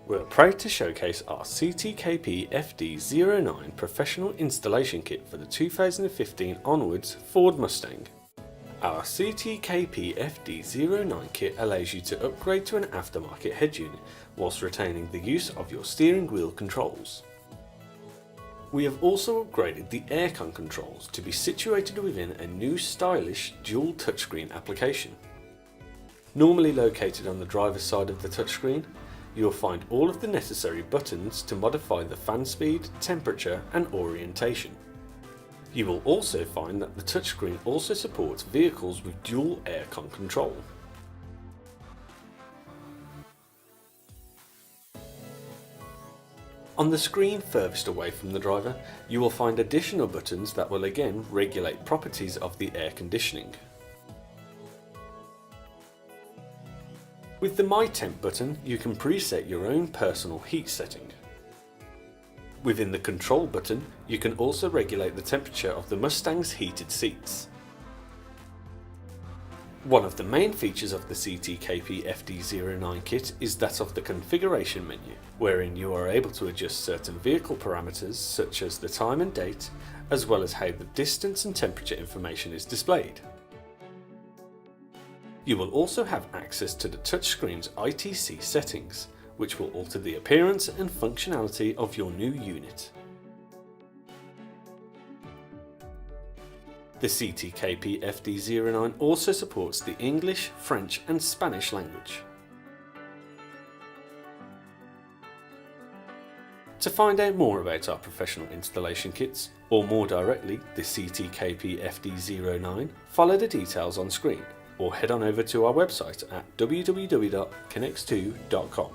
We're proud to showcase our CTKPFD09 professional installation kit for the 2015 onwards Ford Mustang. Our CTKPFD09 kit allows you to upgrade to an aftermarket head unit whilst retaining the use of your steering wheel controls. We have also upgraded the aircon controls to be situated within a new stylish dual touchscreen application. Normally located on the driver's side of the touchscreen, you'll find all of the necessary buttons to modify the fan speed, temperature and orientation. You will also find that the touchscreen also supports vehicles with dual aircon control. On the screen furthest away from the driver, you will find additional buttons that will again regulate properties of the air conditioning. With the My Temp button, you can preset your own personal heat setting. Within the Control button, you can also regulate the temperature of the Mustang's heated seats. One of the main features of the CTKPFD09 kit is that of the configuration menu, wherein you are able to adjust certain vehicle parameters such as the time and date, as well as how the distance and temperature information is displayed. You will also have access to the touchscreen's ITC Settings, which will alter the appearance and functionality of your new unit. The CTKPFD09 also supports the English, French and Spanish language. To find out more about our professional installation kits, or more directly the CTKPFD09, follow the details on screen, or head on over to our website at www.connex2.com.